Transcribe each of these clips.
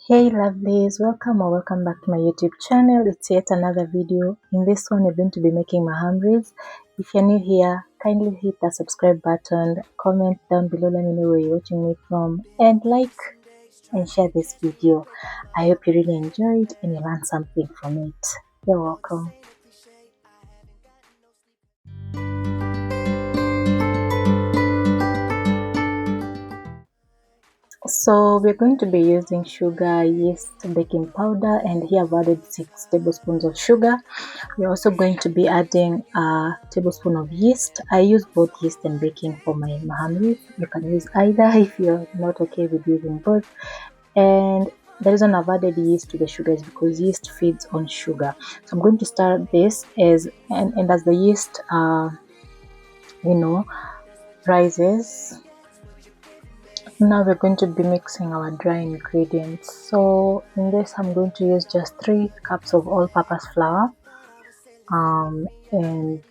Hey lovelies, welcome or welcome back to my YouTube channel. It's yet another video. In this one, we're going to be making mahamris. If you're new here, kindly hit the subscribe button, comment down below, let me know where you're watching me from, and like and share this video. I hope you really enjoyed and you learned something from it. You're welcome. So we're going to be using sugar, yeast, baking powder, and here I've added 6 tablespoons of sugar. We're also going to be adding a tablespoon of yeast. I use both yeast and baking for my mahamri. You can use either if you're not okay with using both. And the reason I've added yeast to the sugar is because yeast feeds on sugar. So I'm going to start this as the yeast rises. Now we're going to be mixing our dry ingredients. So in this I'm going to use just 3 cups of all-purpose flour, and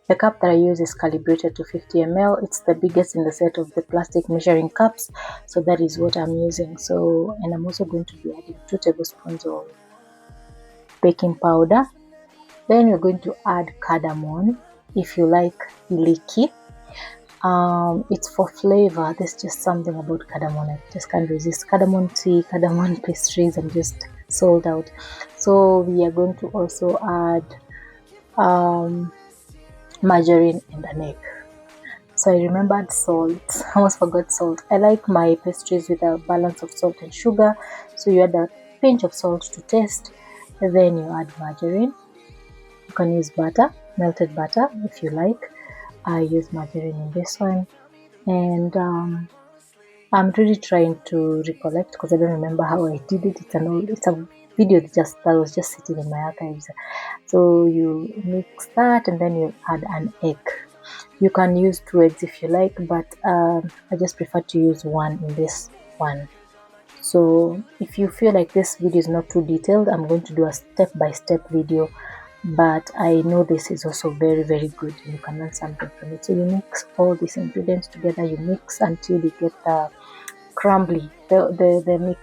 the cup that I use is calibrated to 50 ml. It's the biggest in the set of the plastic measuring cups, so that is what I'm using. And I'm also going to be adding 2 tablespoons of baking powder. Then we're going to add cardamom, if you like iliki. It's for flavor. There's just something about cardamom I just can't resist. Cardamom tea, cardamom pastries, I'm just sold out. So we are going to also add margarine and an egg. So I remembered salt. I almost forgot salt. I like my pastries with a balance of salt and sugar, so you add a pinch of salt to taste, and then you add margarine. You can use butter, melted butter if you like. I use margarine in this one, and I'm really trying to recollect because I don't remember how I did it. It's a video that was just sitting in my archives. So you mix that and then you add an egg. You can use 2 eggs if you like, but I just prefer to use 1 in this one. So if you feel like this video is not too detailed, I'm going to do a step-by-step video, but I know this is also very, very good and you can learn something from it. So you mix all these ingredients together, you mix until you get the crumbly. The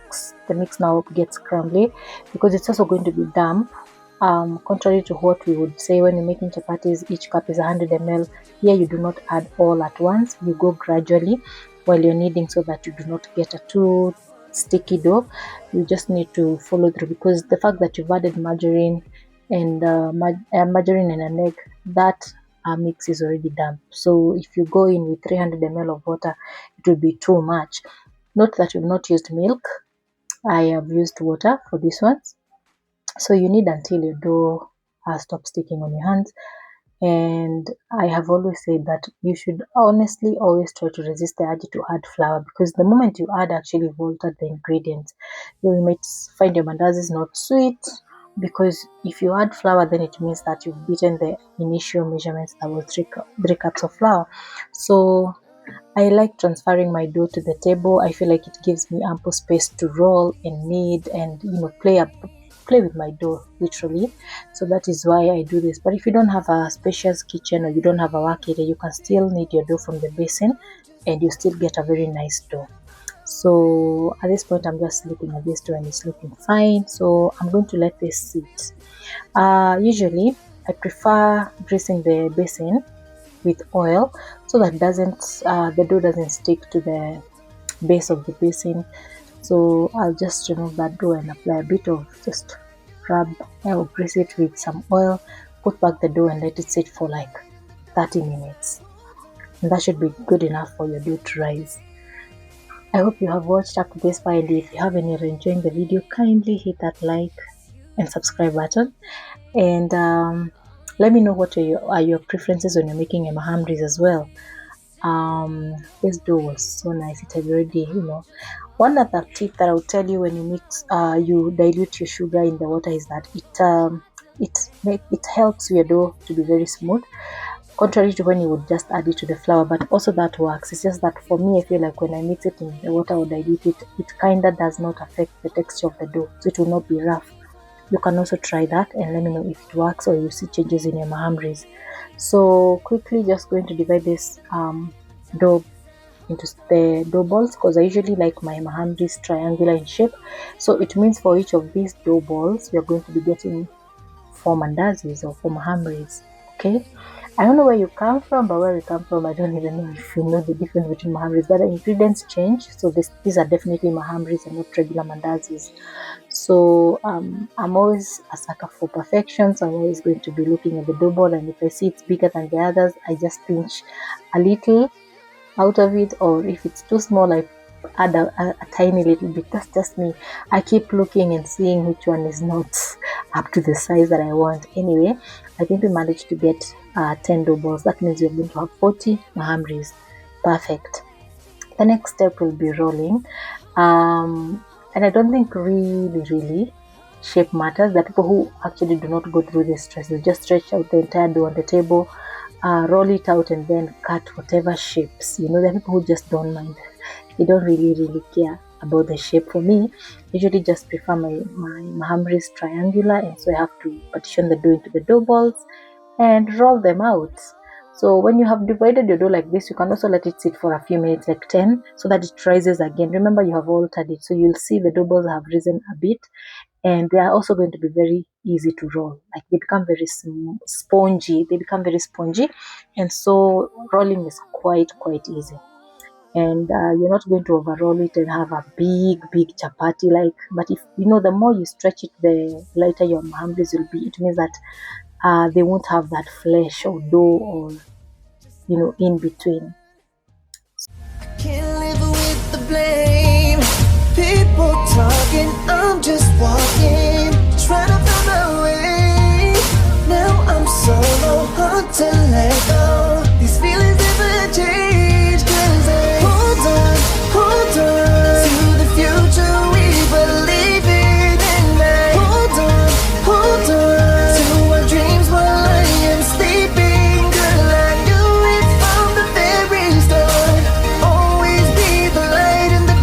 mix now gets crumbly because it's also going to be damp. Contrary to what we would say when you're making chapatis, each cup is 100 ml. Here you do not add all at once, you go gradually while you're kneading so that you do not get a too sticky dough. You just need to follow through because the fact that you've added margarine and margarine and an egg, that mix is already damp. So if you go in with 300 ml of water, it will be too much. Note that you've not used milk. I have used water for this one. So you need until your dough stops sticking on your hands. And I have always said that you should honestly always try to resist the urge to add flour, because the moment you add actually altered the ingredients. You might find your mandazi is not sweet, because if you add flour, then it means that you've beaten the initial measurements that was 3 cups of flour. So I like transferring my dough to the table. I feel like it gives me ample space to roll and knead and play with my dough literally. So that is why I do this. But if you don't have a spacious kitchen or you don't have a work area, you can still knead your dough from the basin and you still get a very nice dough. So at this point I'm just looking at this dough and it's looking fine, so I'm going to let this sit. Usually I prefer greasing the basin with oil so that the dough doesn't stick to the base of the basin. So I'll just remove that dough and apply a bit of just rub or grease it with some oil, put back the dough and let it sit for like 30 minutes. And that should be good enough for your dough to rise. I hope you have watched up to this point. If you have and you're enjoying the video, kindly hit that like and subscribe button. And let me know what are your preferences when you're making your mahamris as well. This dough was so nice. It had already, one other tip that I'll tell you when you mix, you dilute your sugar in the water, is that it helps your dough to be very smooth, contrary to when you would just add it to the flour. But also that works. It's just that for me, I feel like when I mix it in the water or dilute it, it kinda does not affect the texture of the dough, so it will not be rough. You can also try that and let me know if it works or you see changes in your mahamris. So quickly, just going to divide this dough into the dough balls, because I usually like my mahamris triangular in shape. So it means for each of these dough balls, we are going to be getting 4 mandazis or 4 mahamris. Okay, I don't know where you come from, but where we come from, I don't even know if you know the difference between mahamris, but the ingredients change. So these are definitely mahamris and not regular mandazis. So I'm always a sucker for perfection, so I'm always going to be looking at the dough ball, and if I see it's bigger than the others, I just pinch a little out of it, or if it's too small, I add a tiny little bit. That's just me. I keep looking and seeing which one is not up to the size that I want. Anyway, I think we managed to get 10 dough balls. That means we're going to have 40 mahamris. Perfect. The next step will be rolling. And I don't think really shape matters. There are people who actually do not go through this stress. They just stretch out the entire dough on the table, roll it out, and then cut whatever shapes. You know, there are people who just don't mind. They don't really care about the shape. For me, I usually just prefer my mahamris triangular, and so I have to partition the dough into the dough balls and roll them out. So when you have divided your dough like this, you can also let it sit for a few minutes, like 10, so that it rises again. Remember, you have altered it, so you'll see the dough balls have risen a bit, and they are also going to be very easy to roll. Like, they become very spongy. They become very spongy, and so rolling is quite easy. And you're not going to overroll it and have a big chapati. Like, but if you know, the more you stretch it, the lighter your mahamris will be. It means that they won't have that flesh or dough or, you know, in between. Can't live with the blame. People talking, I'm just walking, trying to find my way. Now I'm solo, hard to let go. These feelings never change, 'cause I hold on to the future we believe in, and I hold on to our dreams while I am sleeping. Girl, I knew it from the very start. Always be the light in the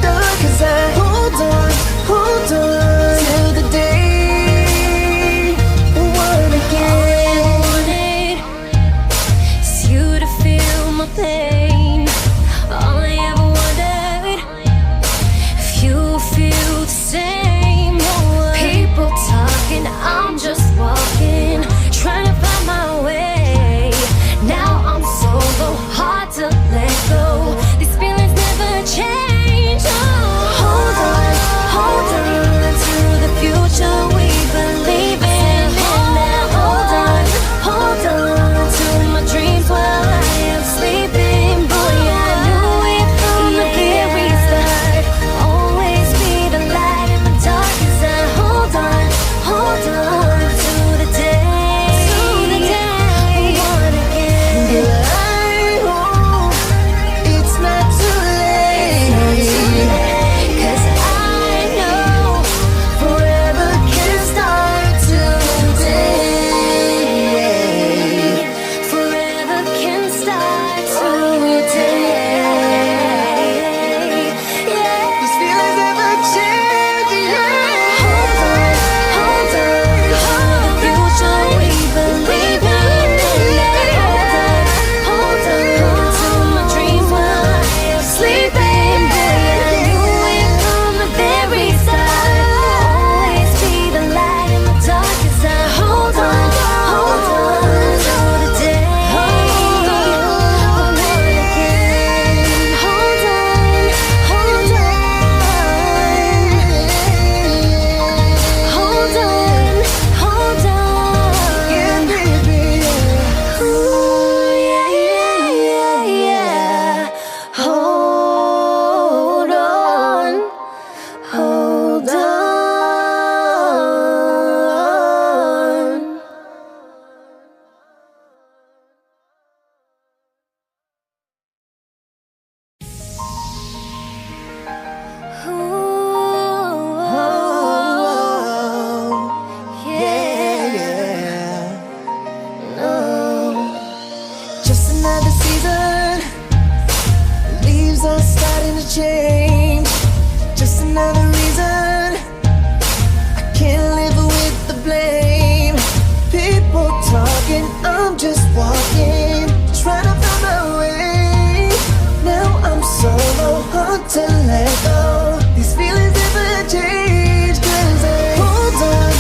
to let go. These feelings never change, 'cause I hold on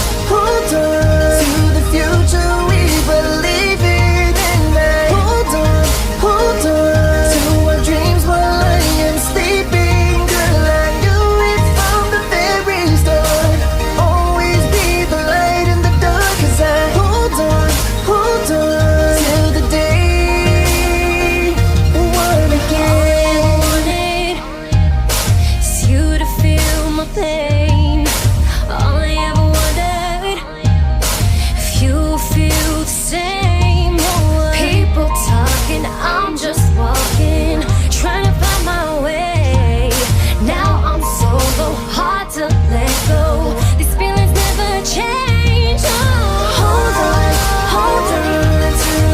to the future we believe in, and I hold on to our dreams while I am sleeping. Girl, I knew it from the very start. Always be the light in the dark, 'cause I hold on till the day one again. All I wanted is you to feel my pain. All I ever wondered if you feel the same. People talking, I'm just walking, trying to find my way. Now I'm solo, hard to let go. These feelings never change. Hold on to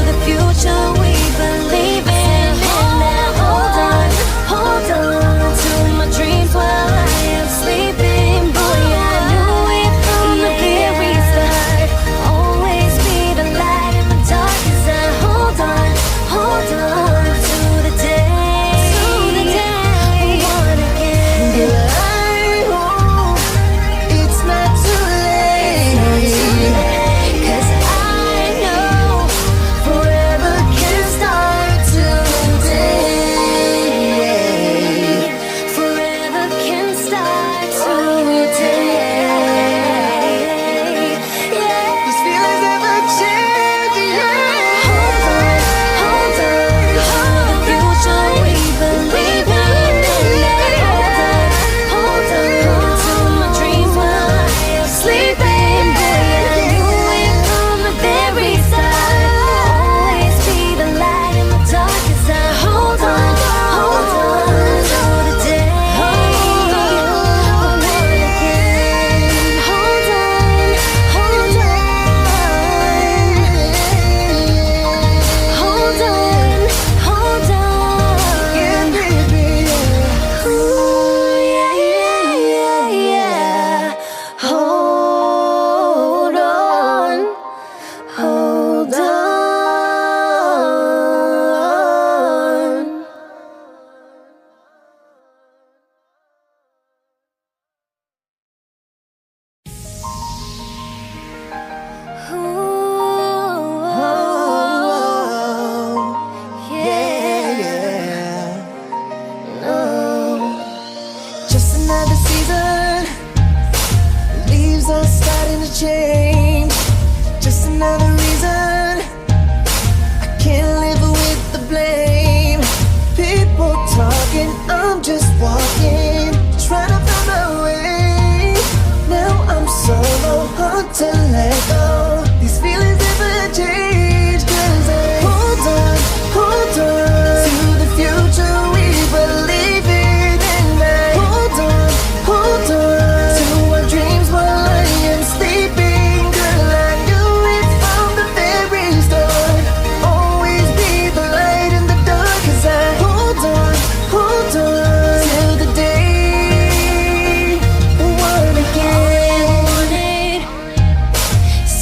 the future we believe in. And now hold on to my dreams while I am sleeping. Boy, I knew it from the very start. Always be the light in the dark, 'cause I hold on to the day one again. Girl, I hope it's not too late, 'Cause I know forever can start today. forever can start today. Yeah. These feelings never change, yeah. Hold on to the future we believe in. And hold on to my dreams while I am sleeping. Boy, I knew it from the very start. Always be the light in the dark, 'cause I hold on to the day one again. Hold on. Hold on. Yeah, baby, yeah. Ooh, yeah. Hold on. Hold on. Oh, yeah. Just another season, leaves are starting to change. Just another reason I can't live with the blame. People talking, I'm just walking, trying to find my way. Now I'm solo, hard to let go. These feelings never change, 'cause I hold on to the future we believe in, and I hold on to our dreams while I am sleeping. Girl, I knew it from the very start. Always be the light in the dark, 'cause I hold on till the day one again. All I wanted is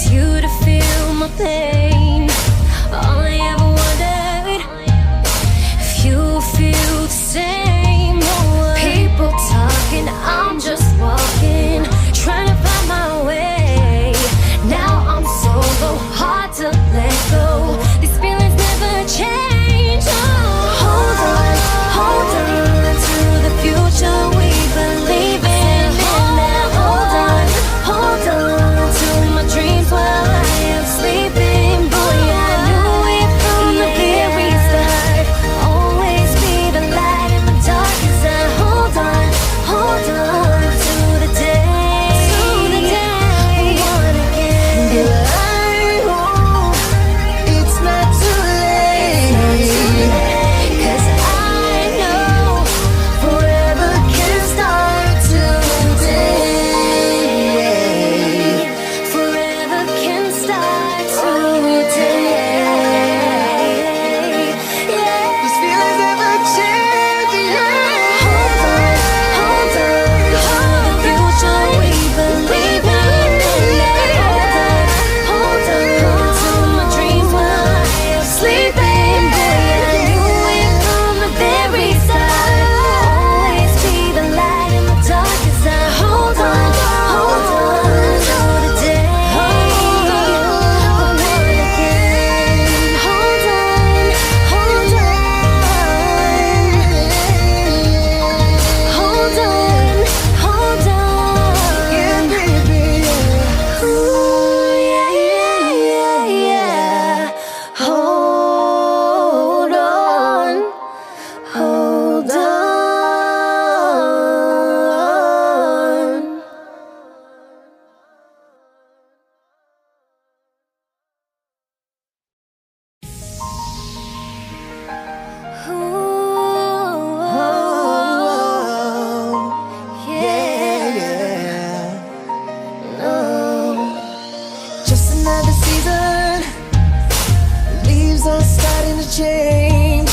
change.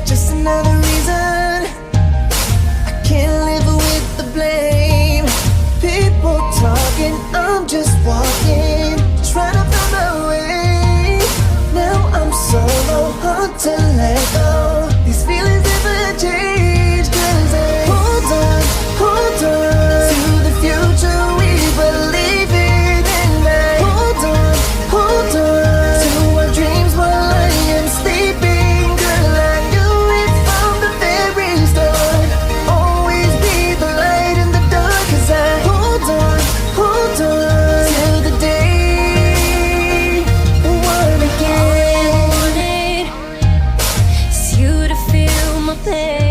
Just another reason I can't live with the blame. People talking, I'm just walking, trying to find my way. Now I'm solo, hard to let go. These feelings never change, 'cause I hold on to the future we believe in. And I hold on to our dreams while I am sleeping. Girl, I knew it from the very start. Always be the light in the dark, 'cause I hold on till the day one again. All I wanted is you to feel my pain.